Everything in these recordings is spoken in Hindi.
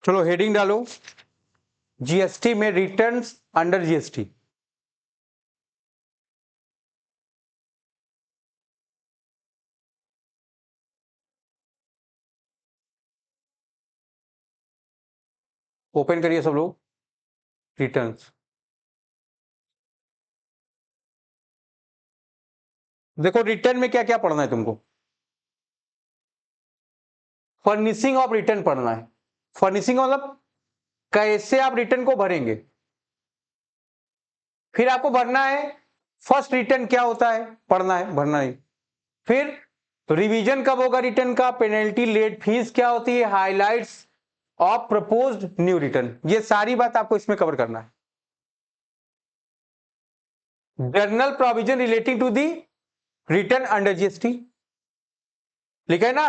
चलो हेडिंग डालो, जीएसटी में रिटर्न्स अंडर जीएसटी। ओपन करिए सब लोग रिटर्न्स। देखो रिटर्न में क्या क्या पढ़ना है तुमको। फर्निशिंग ऑफ रिटर्न पढ़ना है। फर्निशिंग मतलब कैसे आप रिटर्न को भरेंगे। फिर आपको भरना है फर्स्ट रिटर्न क्या होता है, पढ़ना है, भरना है। फिर रिवीजन कब होगा रिटर्न का, पेनल्टी, लेट फीस क्या होती है, highlights of proposed new return, ये सारी बात आपको इसमें कवर करना है। General provision relating to the return under GST लिखा है ना।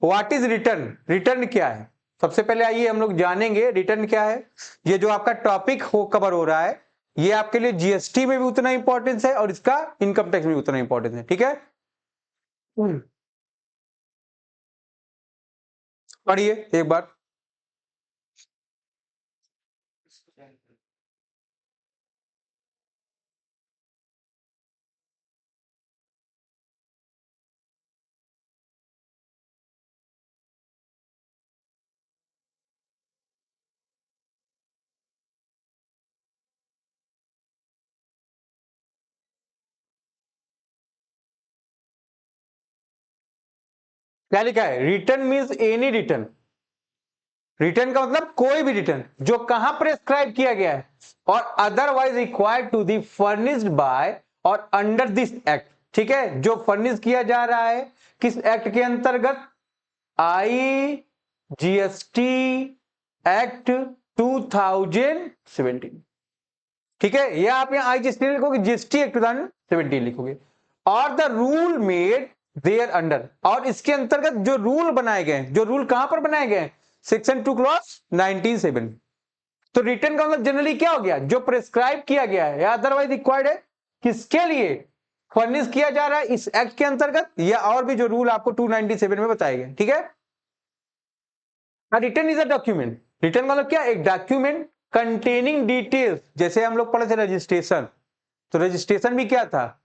व्हाट इज रिटर्न, रिटर्न क्या है। सबसे पहले आइए हम लोग जानेंगे रिटर्न क्या है। ये जो आपका टॉपिक हो कवर हो रहा है, ये आपके लिए जीएसटी में भी उतना इंपॉर्टेंस है और इसका इनकम टैक्स में भी उतना इंपॉर्टेंस है, ठीक है। पढ़िए एक बार। क्या लिखा है, return means any return. Return का मतलब कोई भी रिटर्न जो कहां प्रेस्क्राइब किया गया है और otherwise required to the furnished by और अंडर दिस एक्ट, ठीक है। जो फर्निश किया जा रहा है किस एक्ट के अंतर्गत, आई जीएसटी एक्ट 2017, ठीक है। या आप यहां आई जीएसटी लिखोगे, जीएसटी एक्ट 2017 लिखोगे। और the rule made thereunder, और इसके अंतर्गत जो रूल बनाए गए, जो रूल कहां पर बनाए गए, सेक्शन 2 क्लॉज 19(7). तो रिटर्न का मतलब जनरली क्या हो गया, जो प्रेस्क्राइब किया गया है या अदरवाइज रिक्वायर्ड है, किसके लिए फर्निश किया जा रहा है इस एक्ट के अंतर्गत, या और भी जो रूल आपको 297 में बताए गए, ठीक है। Return is a document, return मतलब क्या, एक डॉक्यूमेंट कंटेनिंग डिटेल्स। जैसे हम लोग पढ़े थे रजिस्ट्रेशन, तो रजिस्ट्रेशन भी क्या था,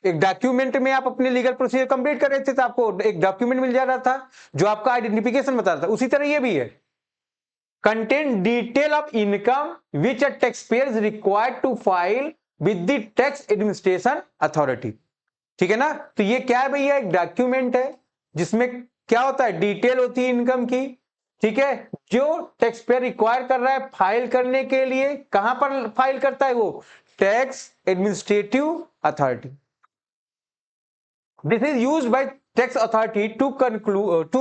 एक डॉक्यूमेंट में आप अपने लीगल प्रोसीजर कंप्लीट कर रहे थे तो आपको एक डॉक्यूमेंट मिल जा रहा था जो आपका आइडेंटिफिकेशन बता रहा था। उसी तरह ये भी है, contain detail of income which a taxpayer is required to file with the tax administration authority, ठीक है ना। तो ये क्या है भैया, एक डॉक्यूमेंट है जिसमें क्या होता है, डिटेल होती है इनकम की, ठीक है। जो टैक्स पेयर रिक्वायर कर रहा है फाइल करने के लिए, कहां पर फाइल करता है वो, tax administrative authority. This is used by tax authority to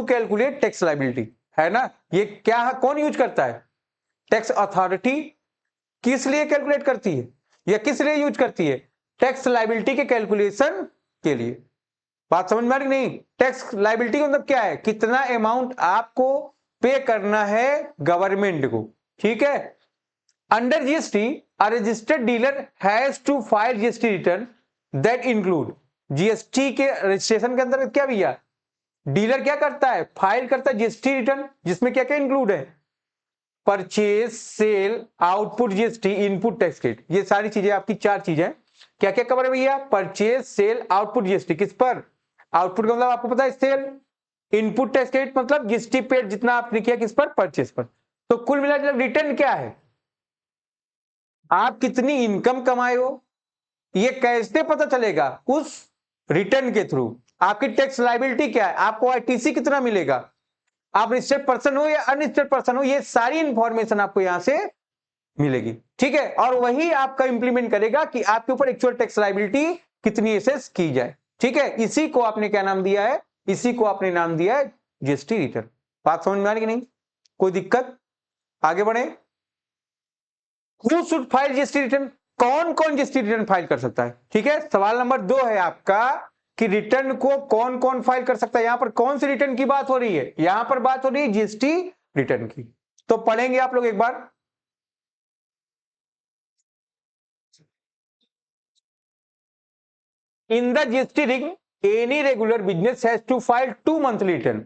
calculate tax liability, है ना। ये क्या है, कौन यूज करता है, टैक्स अथॉरिटी। किस लिए कैलकुलेट करती है या किस लिए यूज करती है, टैक्स लायबिलिटी के कैलकुलेशन के लिए। बात समझ में आ रही नहीं, टैक्स लायबिलिटी का मतलब क्या है, कितना अमाउंट आपको पे करना है गवर्नमेंट को, ठीक है। Under GST a registered dealer has to file GST return that include, GST के रजिस्ट्रेशन के अंदर क्या भैया, डीलर क्या करता है, फाइल करता है जीएसटी रिटर्न, जिसमें क्या क्या इंक्लूड है, purchase, sale, output GST, input tax credit. ये सारी चीजें आपकी चार चीजें क्या क्या कवर है भैया, परचेज, सेल, आउटपुट जीएसटी, किस पर, आउटपुट का मतलब आपको पता है सेल, इनपुट टैक्स क्रेडिट मतलब जीएसटी पेड जितना आपने किया किस पर, परचेज पर। तो कुल मिलाकर रिटर्न क्या है, आप कितनी इनकम कमाए हो, ये कैसे पता चलेगा, उस रिटर्न के थ्रू। आपकी टैक्स लायबिलिटी क्या है, आपको आईटीसी कितना मिलेगा, आप रजिस्टर्ड पर्सन हो या अनरजिस्टर्ड पर्सन हो, ये सारी इंफॉर्मेशन आपको यहां से मिलेगी, ठीक है। और वही आपका इंप्लीमेंट करेगा कि आपके ऊपर एक्चुअल टैक्स लायबिलिटी कितनी एसेस की जाए, ठीक है। इसी को आपने क्या नाम दिया है, इसी को आपने नाम दिया है जीएसटी रिटर्न। बात समझ में आ रही कि नहीं, कोई दिक्कत, आगे बढ़े। Who should file GST return, कौन कौन जीएसटी रिटर्न फाइल कर सकता है, ठीक है। सवाल नंबर 2 है आपका कि रिटर्न को कौन कौन फाइल कर सकता है। यहां पर कौन सी रिटर्न की बात हो रही है, यहां पर बात हो रही है जीएसटी रिटर्न की। तो पढ़ेंगे आप लोग एक बार। In the GST any regular business has to file 2 monthly return,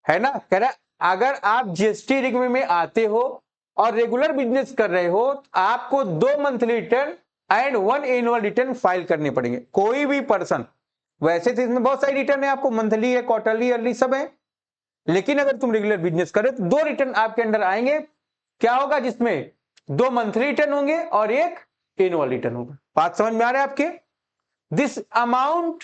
है ना। कह रहा है अगर आप जीएसटी रिकॉर्ड में आते हो और रेगुलर बिजनेस कर रहे हो तो आपको 2 monthly return and 1 annual return file करने पड़ेंगे। कोई भी पर्सन, वैसे तो इसमें बहुत सारी रिटर्न है, आपको मंथली है, क्वार्टरली, ईयरली सब है, लेकिन अगर तुम रेगुलर बिजनेस करे तो 2 रिटर्न आपके अंडर आएंगे। क्या होगा, जिसमें 2 मंथली रिटर्न होंगे और 1 एनुअल रिटर्न होगा। बात समझ में आ रहा है आपके। This amount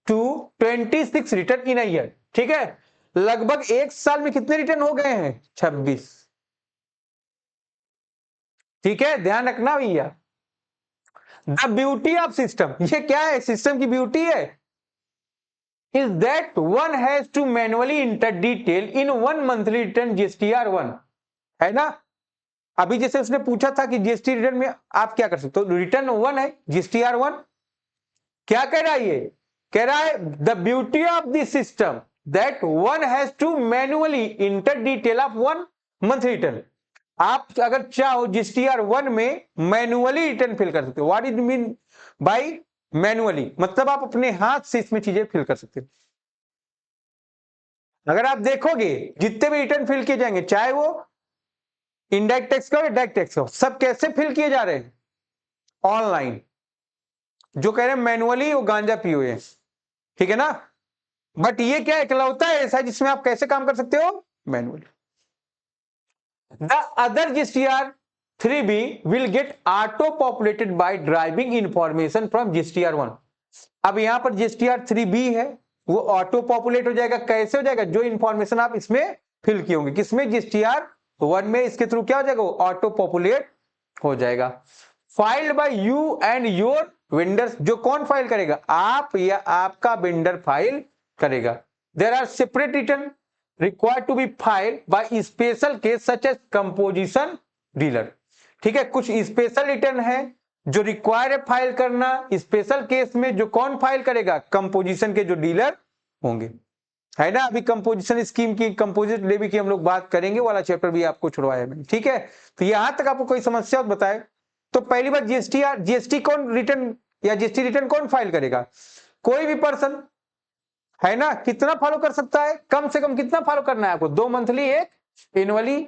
to 26 return in a year, ठीक है। लगभग 1 साल में कितने रिटर्न हो गए हैं, 26, ठीक है, ध्यान रखना भैया। द ब्यूटी ऑफ सिस्टम, ये क्या है, सिस्टम की ब्यूटी है, is that one has to manually enter detail in 1 monthly return GSTR 1, है ना। अभी जैसे उसने पूछा था कि जीएसटी रिटर्न में आप क्या कर सकते हो, तो रिटर्न 1 है जीएसटीआर 1। क्या कह रहा है ये, कह रहा है the beauty of this system that one has to manually enter detail of 1 month return. आप अगर चाहो जीएसटीआर 1 में मैनुअली रिटर्न फिल कर सकते हो। What is mean by manually, मतलब आप अपने हाथ से इसमें चीजें फिल कर सकते हो। अगर आप देखोगे जितने भी रिटर्न फिल किए जाएंगे, चाहे वो इनडायरेक्ट टैक्स का डायरेक्ट टैक्स का, सब कैसे फिल किए जा रहे हैं, ऑनलाइन। जो कह रहे हैं मैनुअली वो गांजा पियो है, ठीक है ना। बट ये क्या इकलौता है ऐसा जिसमें आप कैसे काम कर सकते हो, manually. The other GSTR 3B will get auto populated by driving information from GSTR 1। अब यहां पर जीएसटीआर 3B है, वो ऑटो पॉपुलेट हो जाएगा। कैसे हो जाएगा, जो इंफॉर्मेशन आप इसमें फिल किए होंगे, किसमें, जीएसटीआर 1 में, इसके थ्रू क्या हो जाएगा, ऑटो पॉपुलेट हो जाएगा। Filed by you and your vendors, जो कौन फाइल करेगा, आप या आपका वेंडर फाइल करेगा। There are separate return required to be filed by special case such as composition dealer, ठीक है। कुछ स्पेशल रिटर्न है जो रिक्वायर है फाइल करना स्पेशल केस में, जो कौन फाइल करेगा, कंपोजिशन के जो डीलर होंगे, है ना। अभी कंपोजिशन स्कीम की, कंपोजिट लेवी की हम लोग बात करेंगे, वाला चैप्टर भी आपको छुड़वाया मैंने, ठीक है। तो यहां तक आपको कोई समस्या हो बताए। तो पहली बात, जीएसटी कौन रिटर्न या जीएसटी रिटर्न कौन फाइल करेगा, कोई भी पर्सन, है ना। कितना फॉलो कर सकता है, कम से कम कितना फॉलो करना है आपको, 2 मंथली 1 एनुअली,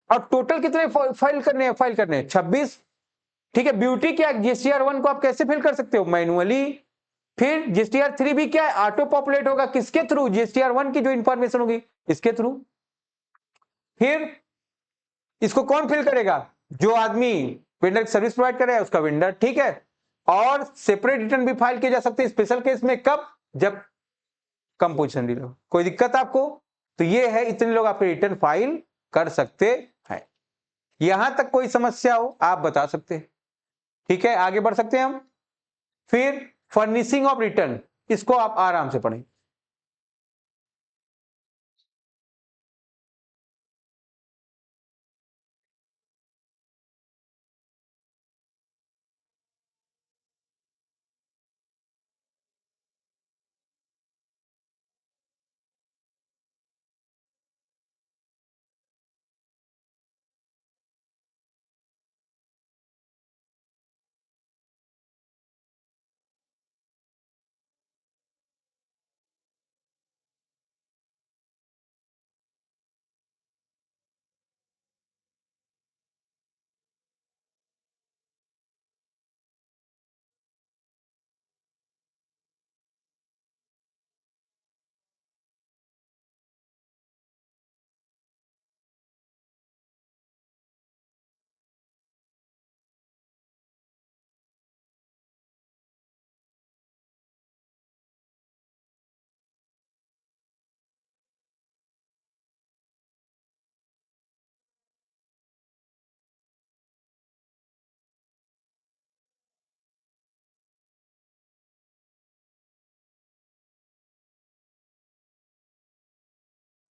और टोटल कितने फाइल करने हैं 26, ठीक है। ब्यूटी क्या है, जीएसटीआर 1 को आप कैसे फिल कर सकते हो, मैनुअली। फिर जीएसटीआर 3B क्या है, ऑटो पॉपुलेट होगा, किसके थ्रू, जीएसटीआर 1 की जो इंफॉर्मेशन होगी इसके थ्रू। फिर इसको कौन फिल करेगा, जो आदमी वेंडर सर्विस प्रोवाइड कर रहा है उसका वेंडर, ठीक है। और सेपरेट रिटर्न भी फाइल किए जा सकते हैं स्पेशल केस में, कब, जब कंपोजिशन डीलर। कोई दिक्कत आपको, तो ये है, इतने लोग आपके रिटर्न फाइल कर सकते हैं। यहां तक कोई समस्या हो आप बता सकते हैं, ठीक है। आगे बढ़ सकते हैं हम। फिर फर्निशिंग ऑफ रिटर्न, इसको आप आराम से पढ़ें।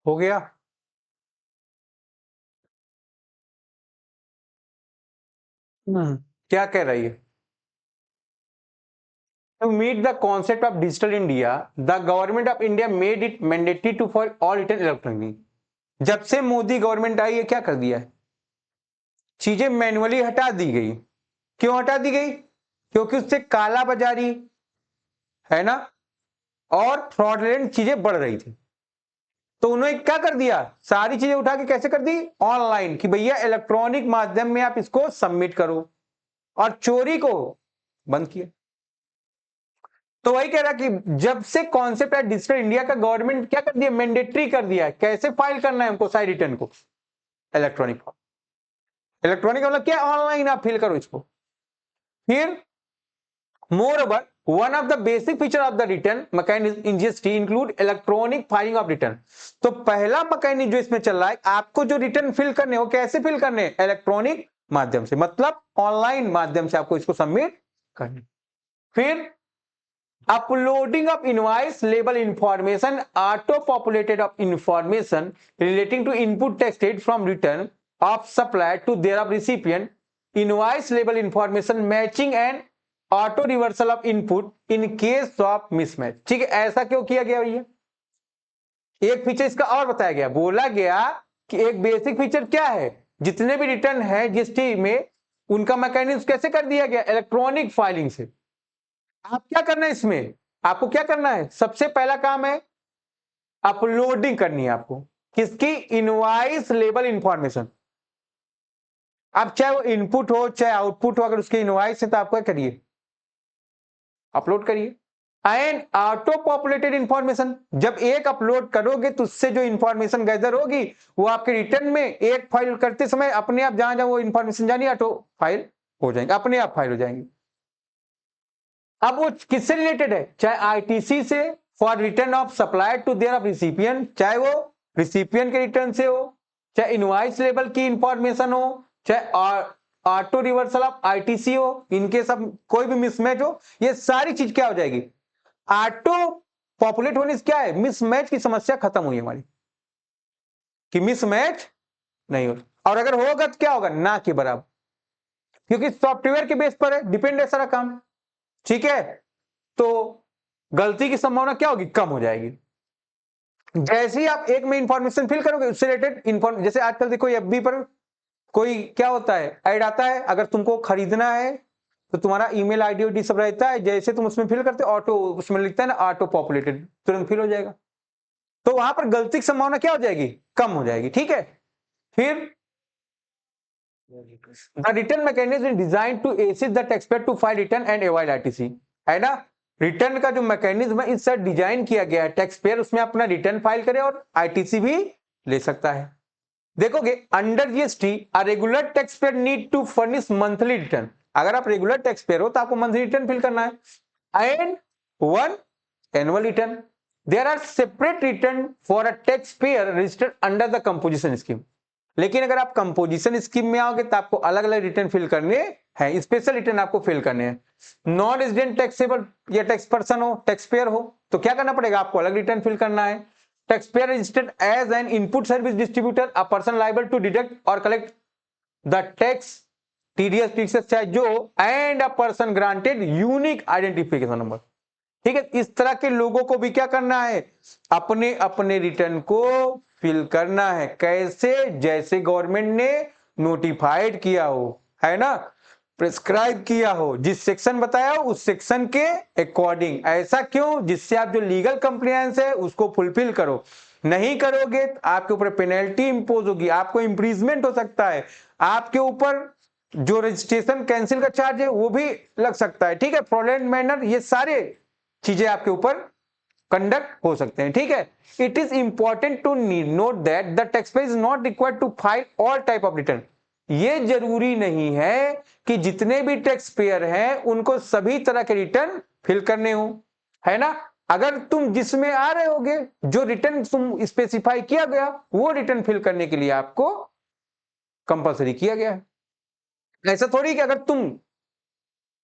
हो गया। क्या कह रही है, To meet the concept of digital India, the government of India made it mandatory to for all written electronic। जब से मोदी गवर्नमेंट आई है, क्या कर दिया है, चीजें मैनुअली हटा दी गई। क्यों हटा दी गई, क्योंकि उससे काला बाजारी, है ना, और फ्रॉडलेंट चीजें बढ़ रही थी। तो उन्होंने क्या कर दिया, सारी चीजें उठा के कैसे कर दी, ऑनलाइन, कि भैया इलेक्ट्रॉनिक माध्यम में आप इसको सबमिट करो, और चोरी को बंद किया। तो वही कह रहा कि जब से कॉन्सेप्ट है डिजिटल इंडिया का, गवर्नमेंट क्या कर दिया, मैंडेटरी कर दिया, कैसे फाइल करना है हमको साइड रिटर्न को, इलेक्ट्रॉनिक फॉर्म। इलेक्ट्रॉनिक मतलब क्या, ऑनलाइन आप फिल करो इसको। फिर moreover one of the basic feature of the return mechanism in GST include electronic filing of return। तो पहला मैकेनिज्म जो इसमें चल रहा है, आपको जो रिटर्न फिल करने हो, कैसे फिल करने, इलेक्ट्रॉनिक माध्यम से, मतलब ऑनलाइन माध्यम से आपको इसको सबमिट करने। फिर uploading of invoice label information, auto populated of information relating to input tax rate from return of supplier to thereof recipient, invoice label information matching and auto reversal of input in case of mismatch. ठीक है, ऐसा क्यों किया गया भैया, एक फीचर इसका और बताया गया, बोला गया कि एक बेसिक फीचर क्या है, जितने भी रिटर्न है जीएसटी में, उनका मैकेनिज्म कैसे कर दिया गया, इलेक्ट्रॉनिक फाइलिंग से। आप क्या करना है इसमें, आपको क्या करना है, सबसे पहला काम है अपलोडिंग करनी है आपको, किसकी, इनवॉइस लेबल इंफॉर्मेशन। आप चाहे वो इनपुट हो चाहे आउटपुट हो, अगर उसके इनवॉइस है तो आप क्या करिए, अपलोड करिए। एंड ऑटो पॉपुलेटेड इंफॉर्मेशन, जब एक अपलोड करोगे तो उससे जो इंफॉर्मेशन गैदर होगी वो आपके रिटर्न में एक फाइल करते समय अपने आप जहां जहां वो इंफॉर्मेशन जानी, ऑटो फाइल हो जाएंगे, अपने आप फाइल हो जाएंगे। अब वो किससे रिलेटेड है, चाहे आईटीसी से, for return of supplier to there of recipient, चाहे वो रिसिपिएंट के रिटर्न से हो, चाहे इनवॉइस लेवल की इंफॉर्मेशन हो, चाहे ऑटो रिवर्सल ऑफ आईटीसी हो, इनके सब कोई भी मिसमैच हो, ये सारी चीज क्या हो जाएगी, ऑटो पॉपुलेट होने से क्या है, मिसमैच की समस्या खत्म हुई हमारी, कि मिसमैच नहीं हो, और अगर होगा तो क्या होगा, ना के बराबर, क्योंकि सॉफ्टवेयर के बेस पर है, डिपेंड है सारा काम। ठीक है, तो गलती की संभावना क्या होगी, कम हो जाएगी। जैसे ही आप एक में इंफॉर्मेशन फिल करोगे, उससे रिलेटेड जैसे आजकल देखो एफबी पर कोई क्या होता है, ऐड आता है, अगर तुमको खरीदना है तो तुम्हारा ईमेल आईडी ओडी सब रहता है, जैसे तुम उसमें फिल करते हो, ऑटो उसमें लिखता है ना, ऑटो पॉपुलेटेड, तुरंत फिल हो जाएगा। तो वहां पर गलती की संभावना क्या हो जाएगी, कम हो जाएगी। ठीक है, फिर the return mechanism is design to assist the taxpayer to file return and avoid ITC, है ना। रिटर्न का जो मैकेनिज्म है इस डिजाइन किया गया है, टैक्सपेयर उसमें अपना रिटर्न फाइल करे और आईटीसी भी ले सकता है। देखोगे under GST a regular taxpayer need to furnish monthly return, अगर आप रेगुलर टैक्सपेयर हो तो आपको मंथली रिटर्न फिल करना है, and one annual return. There are separate return for a taxpayer registered under the composition scheme. लेकिन अगर आप कंपोजिशन स्कीम में आओगे तो आपको अलग अलग रिटर्न फिल करने हैं, स्पेशल रिटर्न आपको फिल करने हैं। नॉन रेजिडेंट टैक्सेबल या टैक्स पर्सन हो, टैक्स पेयर हो, तो क्या करना पड़ेगा, आपको अलग रिटर्न फिल करना है। Taxpayer registered as an input service distributor, a person liable to deduct और collect the tax TDS TCS चाहे जो, and a person granted unique identification number. ठीक है, इस तरह के लोगों को भी क्या करना है, अपने अपने रिटर्न को फिल करना है, कैसे, जैसे गवर्नमेंट ने नोटिफाइड किया हो, है ना, प्रिस्क्राइब किया हो, जिस सेक्शन बताया हो उस सेक्शन के अकॉर्डिंग। ऐसा क्यों, जिससे आप जो लीगल कंप्लायंस है उसको फुलफिल करो, नहीं करोगे तो आपके ऊपर पेनल्टी इंपोज होगी, आपको इंप्रीजमेंट हो सकता है, आपके ऊपर जो रजिस्ट्रेशन कैंसिल का चार्ज है वो भी लग सकता है। ठीक है, फ्रॉडलेंट मैनर, ये सारे चीजें आपके ऊपर कंडक्ट हो सकते हैं। ठीक है, it is important to note that the taxpayer is not required to file all type of return. ये जरूरी नहीं है कि जितने भी टैक्स पेयर हैं उनको सभी तरह के रिटर्न फिल करने हो, है ना। अगर तुम जिसमें आ रहे होगे, जो रिटर्न तुम स्पेसिफाई किया गया, वो रिटर्न फिल करने के लिए आपको कंपलसरी किया गया है। ऐसा थोड़ी कि अगर तुम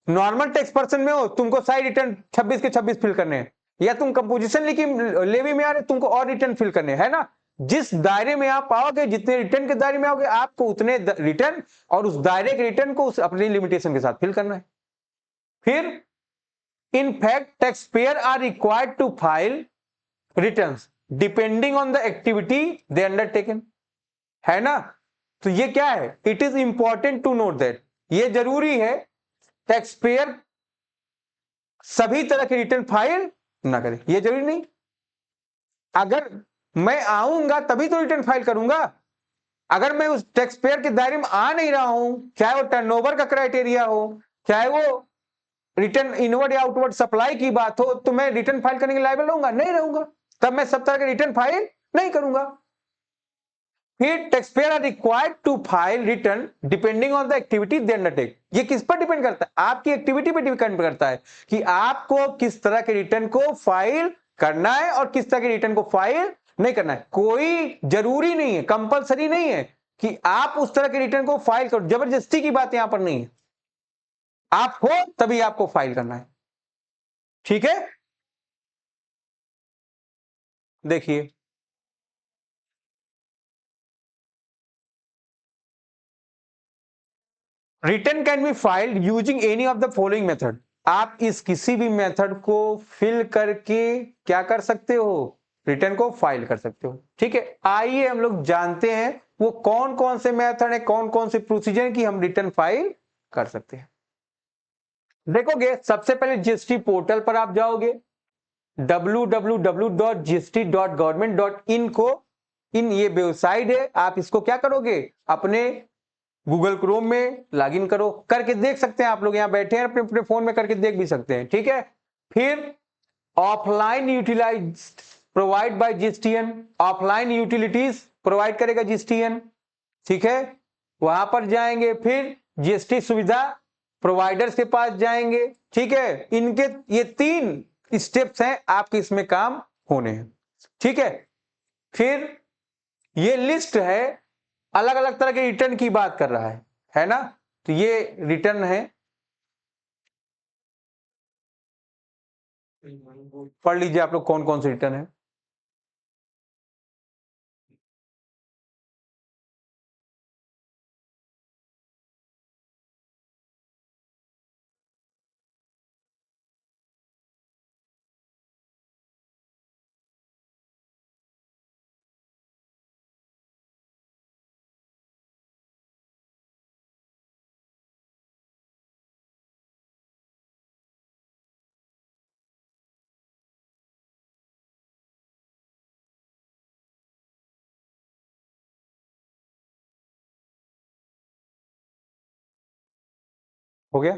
नॉर्मल टैक्स पर्सन में हो, तुमको सारी रिटर्न 26 के 26 फिल करने हैं, या तुम कंपोजिशन लेवी में आ रहे, तुमको और रिटर्न फिल करने हैं, है ना। जिस दायरे में आप आओगे, जितने रिटर्न के दायरे में आओगे, आपको उतने रिटर्न और उस दायरे के रिटर्न को उस अपनी लिमिटेशन के साथ फिल करना है। फिर in fact taxpayer are required to file returns depending on the activity they undertaken, है ना। तो ये क्या है, it is important to note that, ये जरूरी है टैक्स पेयर सभी तरह के रिटर्न फाइल ना करें, ये जरूरी नहीं। अगर मैं आऊंगा तभी तो रिटर्न फाइल करूंगा। अगर मैं उस टैक्स पेयर के दायरे में आ नहीं रहा हूं, चाहे वो टर्नओवर का क्राइटेरिया हो, चाहे वो रिटर्न इनवर्ड या आउटवर्ड सप्लाई की बात हो, तो मैं रिटर्न फाइल करने के लायबल रहूंगा? नहीं रहूंगा। तब मैं सब तरह के रिटर्न फाइल नहीं करूंगा। फिर taxpayer are required to file return depending on the activity they undertake. ये किस पर डिपेंड करता है? आपकी एक्टिविटी पर डिपेंड करता है कि आपको किस तरह के रिटर्न को फाइल करना है और किस तरह के रिटर्न को फाइल नहीं करना है। कोई जरूरी नहीं है, कंपलसरी नहीं है कि आप उस तरह के रिटर्न को फाइल करो। जबरदस्ती की बात यहां पर नहीं है, आप हो तभी आपको फाइल करना है। ठीक है, देखिए return can be filed using any of the following method. आप इस किसी भी मेथड को फिल करके क्या कर सकते हो? रिटर्न को फाइल कर सकते हो। ठीक है, आइए हम लोग जानते हैं वो कौन कौन से मेथड है, कौन कौन से प्रोसीजर की हम रिटर्न फाइल कर सकते हैं। देखोगे, सबसे पहले जीएसटी पोर्टल पर आप जाओगे, www.gst.government.in को, इन ये वेबसाइट है, आप इसको क्या करोगे? अपने गूगल क्रोम में लॉगिन करो, करके देख सकते हैं। आप लोग यहां बैठे हैं, अपने अपने फोन में करके देख भी सकते हैं। ठीक है, फिर offline utilise provide by GSTN, offline utilities provide करेगा जीएसटीएन। ठीक है, वहां पर जाएंगे, फिर जीएसटी सुविधा प्रोवाइडर्स के पास जाएंगे। ठीक है, इनके ये 3 स्टेप्स हैं आपके इसमें काम होने हैं। ठीक है, फिर ये लिस्ट है, अलग अलग तरह के रिटर्न की बात कर रहा है ना? तो ये रिटर्न है, पढ़ लीजिए आप लोग कौन कौन से रिटर्न है। हो गया,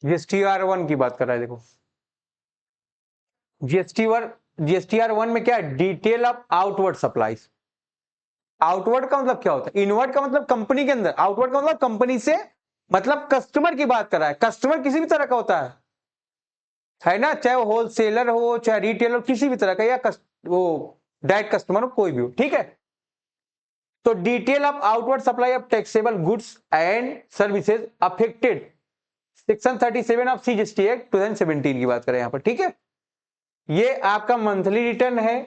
जीएसटीआर 1 की बात कर रहा है। देखो, जीएसटीआर 1 में क्या है? Detail of outward supplies. Outward का मतलब क्या होता है? इनवर्ड का मतलब कंपनी के अंदर, आउटवर्ड का मतलब कंपनी से, मतलब कस्टमर की बात कर रहा है। कस्टमर किसी भी तरह का होता है ना? चाहे वो होलसेलर हो, चाहे रिटेलर, किसी भी तरह का, या वो डायरेक्ट कस्टमर हो, कोई भी हो। ठीक है, तो detail of outward supply of taxable goods and services affected section 37 of CGST act 2017 की बात करें यहां पर। ठीक है, ये आपका मंथली रिटर्न है।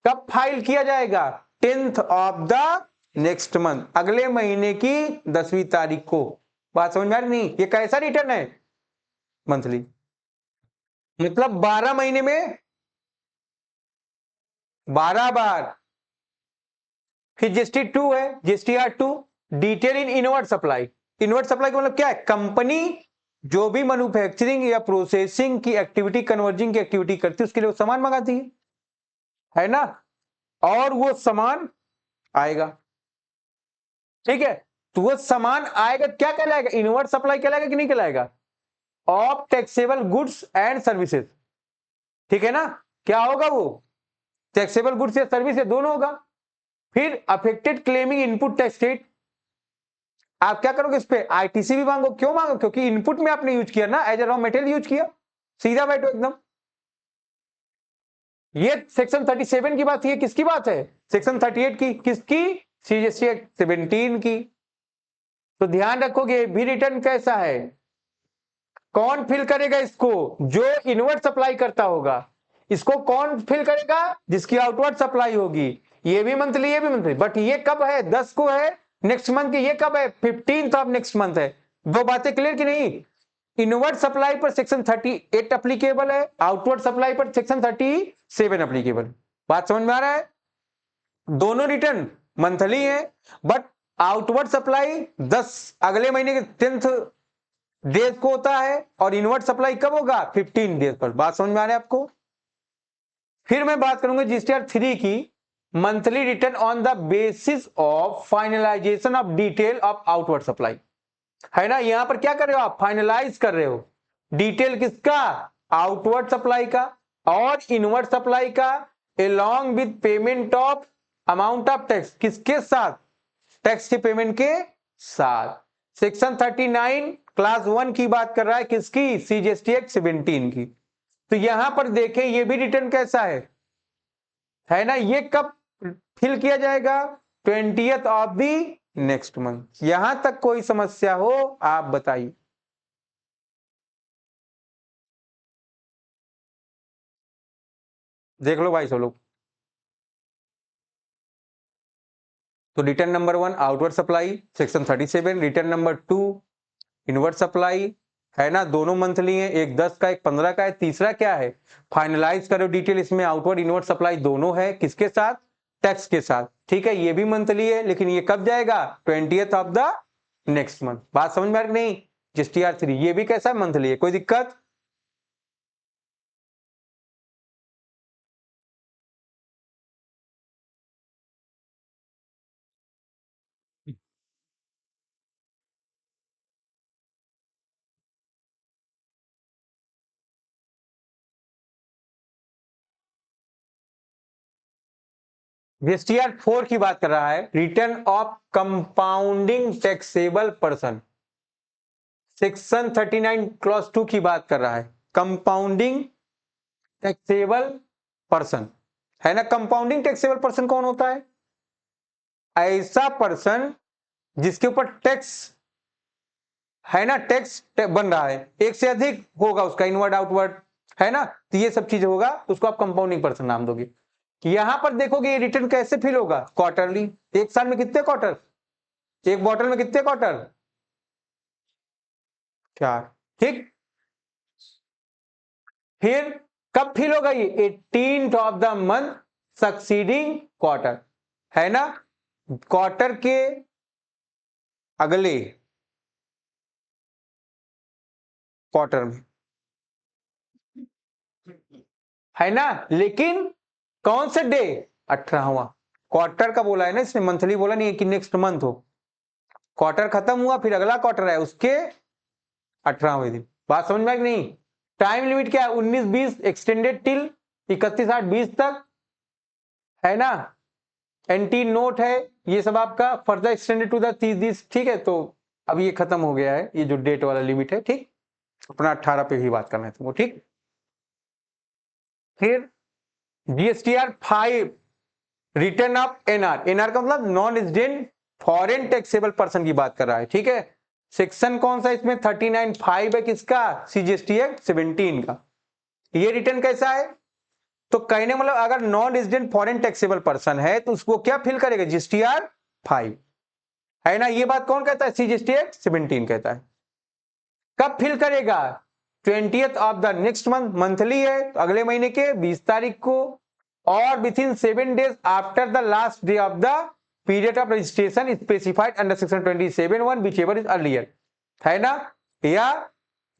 कब फाइल किया जाएगा? 10th of the next month, अगले महीने की 10वीं तारीख को। बात समझ में आ रही नहीं? ये कैसा रिटर्न है? मंथली, मतलब 12 महीने में 12 बार। फिर जीएसटी 2 है, GSTR 2, detail in inward supply. Inward supply का मतलब क्या है? कंपनी जो भी मैन्युफैक्चरिंग या प्रोसेसिंग की एक्टिविटी, कन्वर्जिंग की एक्टिविटी करती है, उसके लिए वो सामान मंगाती है ना? और वो सामान आएगा। ठीक है, तो वो सामान आएगा, क्या कहलाएगा? इनवर्ड सप्लाई कहलाएगा कि नहीं कहलाएगा? Of taxable goods and services. ठीक है ना? क्या होगा वो? टैक्सेबल गुड्स या सर्विस दोनों होगा। फिर affected claiming input tax state, आप क्या करोगे? इस पे आईटीसी भी मांगो। क्यों मांगो? क्योंकि इनपुट में आपने यूज किया ना, as a raw material use किया। सीधा बैठो एकदम। ये सेक्शन 37 की बात, ये किसकी बात है? सेक्शन 38 की। किसकी? सीजीएसटी एक्ट 17 की। तो ध्यान रखोगे, भी रिटर्न कैसा है? कौन फिल करेगा इसको? जो इनवर्ड सप्लाई करता होगा। इसको कौन फिल करेगा? जिसकी आउटवर्ड सप्लाई होगी। ये भी मंथली, ये भी मंथली, बट ये कब है? 10 को है नेक्स्ट मंथ की। ये कब है? 15th ऑफ नेक्स्ट मंथ है। दो बातें क्लियर की नहीं? इनवर्ड सप्लाई पर सेक्शन 38 अप्लीकेबल है, आउटवर्ड सप्लाई पर सेक्शन 37 अप्लीकेबल। बात समझ में आ रहा है? दोनों रिटर्न मंथली है, बट आउटवर्ड सप्लाई 10 अगले महीने के 10th डेज को होता है और इनवर्ड सप्लाई कब होगा 15 डेज पर। बात समझ में आ रही है आपको। फिर मैं बात करूंगा जीएसटीआर 3 की, monthly return on the basis of finalisation of detail of outward supply, है ना। यहां पर क्या कर रहे हो आप, फाइनलाइज कर रहे हो डिटेल किसका, आउटवर्ड सप्लाई का और इनवर्ड सप्लाई का, along with payment of amount of tax, किसके साथ, टैक्स के पेमेंट के साथ। सेक्शन 39 क्लास 1 की बात कर रहा है, किसकी, सीजीएसटी एक्ट 17 की। तो यहां पर देखें ये भी रिटर्न कैसा है ना, ये कब फिल किया जाएगा, 20th of the next month. यहां तक कोई समस्या हो आप बताइए। देख लो भाई सब लोग। तो return number 1 outward supply section 37, return number 2 inward supply, है ना, दोनों मंथली है, एक 10 का एक 15 का है। तीसरा क्या है, फाइनलाइज करो डिटेल, इसमें आउटवर्ड इनवर्ड सप्लाई दोनों है, किसके साथ, टैक्स के साथ, ठीक है। ये भी मंथली है, लेकिन ये कब जाएगा, 20th of the next month. बात समझ में आ रही नहीं, जीएसटीआर 3 ये भी कैसा मंथली है, कोई दिक्कत। जीएसटीआर 4 की बात कर रहा है, return of compounding taxable person, section 39 clause 2 की बात कर रहा है, कंपाउंडिंग टैक्सेबल पर्सन, है ना। कंपाउंडिंग टैक्सेबल पर्सन कौन होता है, ऐसा पर्सन जिसके ऊपर टैक्स, है ना, टैक्स बन रहा है, एक से अधिक होगा उसका इनवर्ड आउटवर्ड, है ना। तो ये सब चीज होगा, उसको आप कंपाउंडिंग पर्सन नाम दोगे। यहां पर देखोगे ये रिटर्न कैसे फिल होगा, क्वार्टरली। एक साल में कितने क्वार्टर, एक बॉटल में कितने क्वार्टर, 4, ठीक। फिर कब फिल होगा ये, 18th of the month succeeding quarter, है ना, क्वार्टर के अगले क्वार्टर में, है ना। लेकिन कौन से डे, 18वां क्वार्टर का बोला है ना इसने, मंथली बोला नहीं है कि नेक्स्ट मंथ हो। क्वार्टर खत्म हुआ फिर अगला क्वार्टर है, उसके 18वें दिन। बात समझ में आई नहीं। टाइम लिमिट क्या है, 19-20 एक्सटेंडेड टिल 31/8/20 तक, है ना। एंटी नोट है ये सब आपका, फर्दर एक्सटेंडेड टू द 30 ठीक है। तो अब ये खत्म हो गया है, ये जो डेट वाला लिमिट है, ठीक। अपना 18 पे ही बात करना है तुमको, ठीक। फिर GSTR 5 return of NR, NR का मतलब non resident foreign taxable person की बात कर रहा है, ठीक है। सेक्शन कौन सा इसमें, 39(5) है किसका, सीजीएसटी एक्ट 17 का। ये रिटर्न कैसा है, तो कहने मतलब अगर non resident foreign taxable person है तो उसको क्या फिल करेगा, जीएसटीआर 5, है ना। ये बात कौन कहता है, सीजीएसटी एक्ट 17 कहता है। कब फिल करेगा, 20th of the next month, monthly है तो अगले महीने के 20 तारीख को, और with in 7 days after the last day of the period of registration specified under section 27(1) whichever is earlier, है ना। या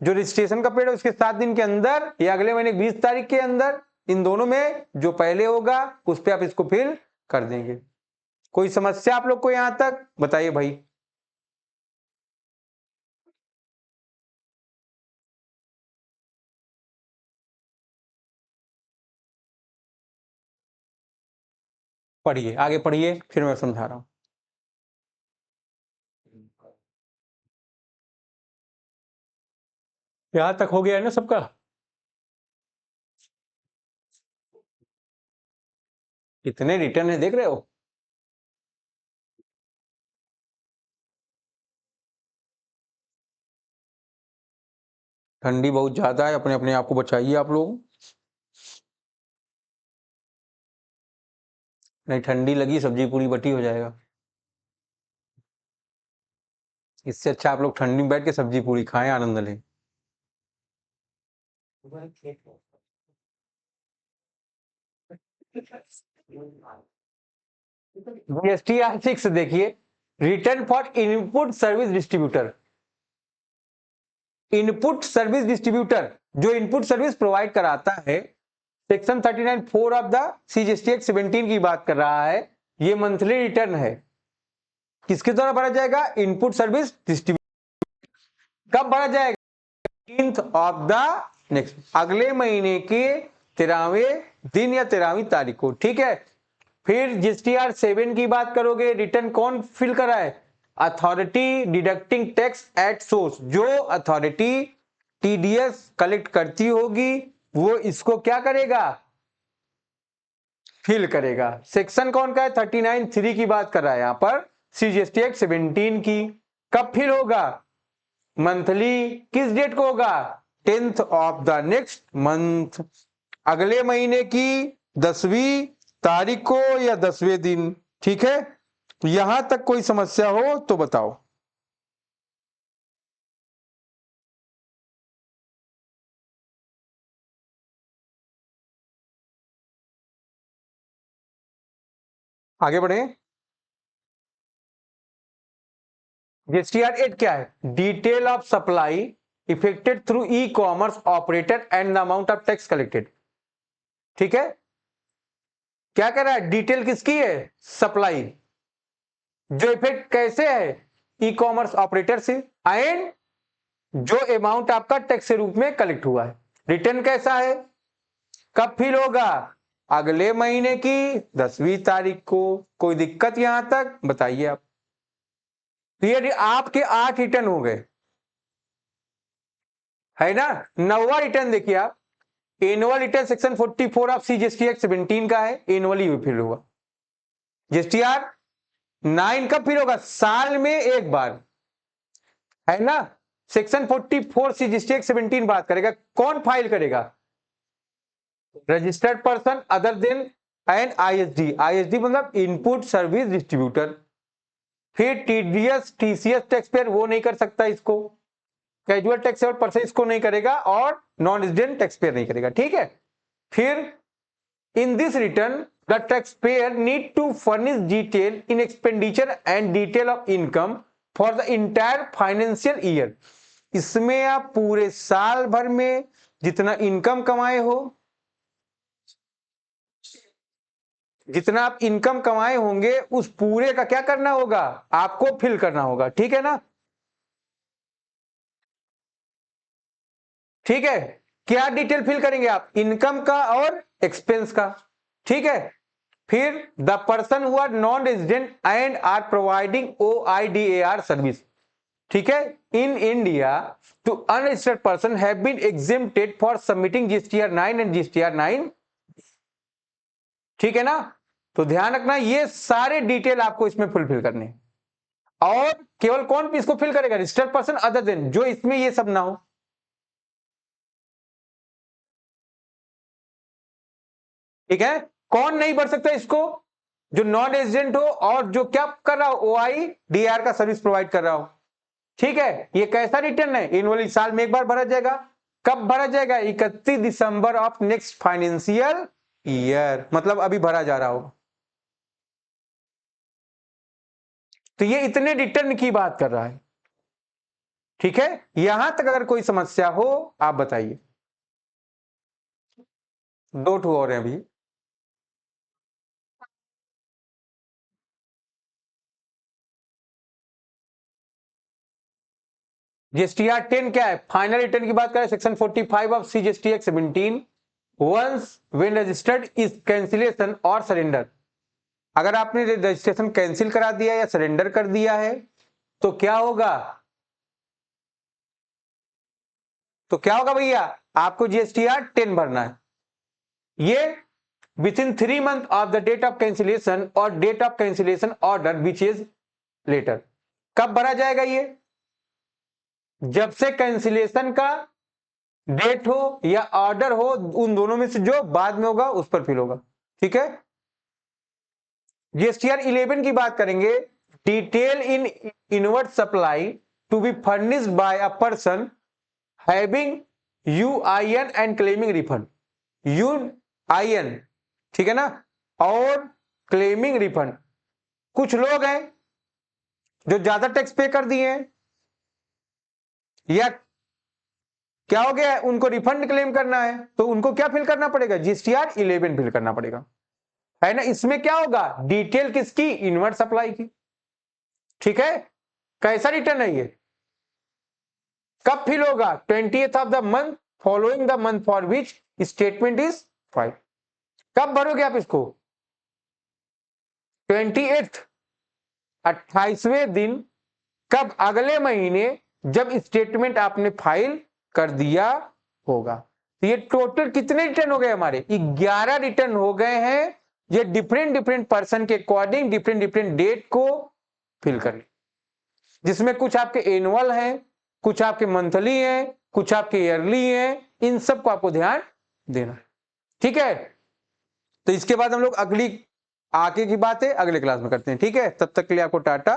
जो रजिस्ट्रेशन का पीरियड है उसके 7 दिन के अंदर या अगले महीने 20 तारीख के अंदर, इन दोनों में जो पहले होगा उस पर आप इसको फिल कर देंगे। कोई समस्या आप लोग को यहां तक, बताइए भाई। पढ़िए आगे पढ़िए, फिर मैं समझा रहा हूं। यहां तक हो गया है ना सबका। कितने रिटर्न है देख रहे हो, ठंडी बहुत ज्यादा है, अपने अपने आप को बचाइए आप लोग। नहीं ठंडी लगी सब्जी पूरी बटी हो जाएगा। इससे अच्छा आप लोग ठंडी में बैठ के सब्जी पूरी खाएं, आनंद लें। जीएसटीआर 6 देखिए, return for input service distributor. Input service distributor जो इनपुट सर्विस प्रोवाइड कराता है, section 39(4) of the CGST act 17 की बात कर रहा है। ये मंथली रिटर्न है, किसके द्वारा भरा जाएगा? Input service distributor. कब भरा जाएगा? 13th ऑफ द नेक्स्ट, अगले महीने के 13वें दिन या 13वीं तारीख को, ठीक है। फिर जीएसटीआर 7 की बात करोगे, रिटर्न कौन फिल करा है? Authority deducting tax at source. जो अथॉरिटी टीडीएस कलेक्ट करती होगी वो इसको क्या करेगा? फिल करेगा। सेक्शन कौन का है? 39(3) की बात कर रहा है यहां पर, सीजीएसटी एक्ट 17 की। कब फिल होगा? मंथली। किस डेट को होगा? 10th of the next month, अगले महीने की 10वीं तारीख को या 10वें दिन, ठीक है। यहां तक कोई समस्या हो तो बताओ। आगे बढ़े। जीएसटीआर 8 क्या है? Detail of supply affected through e commerce operator and the amount of tax collected, ठीक है। क्या कह रहा है? डिटेल किसकी है? सप्लाई। जो इफेक्ट कैसे है? ई कॉमर्स ऑपरेटर से, एंड जो अमाउंट आपका टैक्स के रूप में कलेक्ट हुआ है। रिटर्न कैसा है? कब फिल होगा? अगले महीने की 10वीं तारीख को। कोई दिक्कत यहां तक? बताइए आप। तो ये आपके 8 रिटर्न हो गए, है ना। 9वां रिटर्न देखिए आप, annual return section 44 of CGST act 17 का है, एनुअली फिल हुआ। जीएसटीआर 9 कब फिल होगा? साल में एक बार, है ना। सेक्शन 44 सीजीएसटी एक्ट 17 बात करेगा, कौन फाइल करेगा? Registered person other than and ISD. ISD मतलब इनपुट सर्विस डिस्ट्रीब्यूटर। फिर टीडीएस टीसीएस टैक्स पेयर वो नहीं कर सकता इसको, कैजुअल टैक्स पर्सन इसको नहीं करेगा, और नॉन रेजिडेंट टैक्स पेयर नहीं करेगा, ठीक है। फिर in this return the taxpayer need to furnish detail in expenditure and detail of income for the entire financial year. इसमें आप पूरे साल भर में जितना इनकम कमाए हो, जितना आप इनकम कमाए होंगे उस पूरे का क्या करना होगा? आपको फिल करना होगा, ठीक है ना। ठीक है, क्या डिटेल फिल करेंगे आप? इनकम का और एक्सपेंस का, ठीक है। फिर the person who are non resident and are providing OIDAR service, ठीक है, in India to unregistered person have been exempted for submitting GSTR 9 and GSTR 9, ठीक है ना। तो ध्यान रखना ये सारे डिटेल आपको इसमें फुलफिल करने हैं। और केवल कौन इसको फिल करेगा? रजिस्टर्ड पर्सन अदर देन, जो इसमें ये सब ना हो, ठीक है। कौन नहीं भर सकता इसको? जो नॉन रेजिडेंट हो और जो क्या कर रहा हो? OIDR का सर्विस प्रोवाइड कर रहा हो, ठीक है। ये कैसा रिटर्न है? एनुअली, साल में एक बार भरा जाएगा। कब भरा जाएगा? 31 December of next financial year, मतलब अभी भरा जा रहा होगा। तो ये इतने रिटर्न की बात कर रहा है, ठीक है। यहां तक अगर कोई समस्या हो आप बताइए। 2 ठो और हैं अभी। जीएसटीआर 10 क्या है? फाइनल रिटर्न की बात करें, section 45 of CGST act 17, once when registered is cancellation और सरेंडर। अगर आपने रजिस्ट्रेशन कैंसिल करा दिया या सरेंडर कर दिया है तो क्या होगा? तो क्या होगा भैया? आपको जीएसटीआर 10 भरना है। ये within 3 month of the date of cancellation और date of cancellation order which is later. कब भरा जाएगा ये? जब से कैंसिलेशन का डेट हो या ऑर्डर हो, उन दोनों में से जो बाद में होगा उस पर फिल होगा, ठीक है। जीएसटीआर 11 की बात करेंगे, detail in invert supply to be furnished by a person having UIN and claiming refund. UIN, ठीक है ना, और क्लेमिंग रिफंड। कुछ लोग हैं जो ज्यादा टैक्स पे कर दिए हैं या क्या हो गया है, उनको रिफंड क्लेम करना है, तो उनको क्या फिल करना पड़ेगा, GSTR 11 फिल करना पड़ेगा, है ना। इसमें क्या होगा, डिटेल किसकी, इनवर्ट सप्लाई की, ठीक है। कैसा रिटर्न है ये, कब फिल होगा, 20th of the month following the month for which statement is file. कब भरोगे आप इसको, 28th, 28वें दिन, कब, अगले महीने जब स्टेटमेंट आपने फाइल कर दिया होगा। तो ये टोटल कितने रिटर्न हो गए हमारे, 11 रिटर्न हो गए हैं। ये डिफरेंट डिफरेंट पर्सन के अकॉर्डिंग डिफरेंट डिफरेंट डेट को फिल करने, जिसमें कुछ आपके एनुअल हैं, कुछ आपके मंथली हैं, कुछ आपके ईयरली हैं, इन सब को आपको ध्यान देना, ठीक है। तो इसके बाद हम लोग अगली आगे की बातें अगले क्लास में करते हैं, ठीक है। तब तक के लिए आपको टाटा।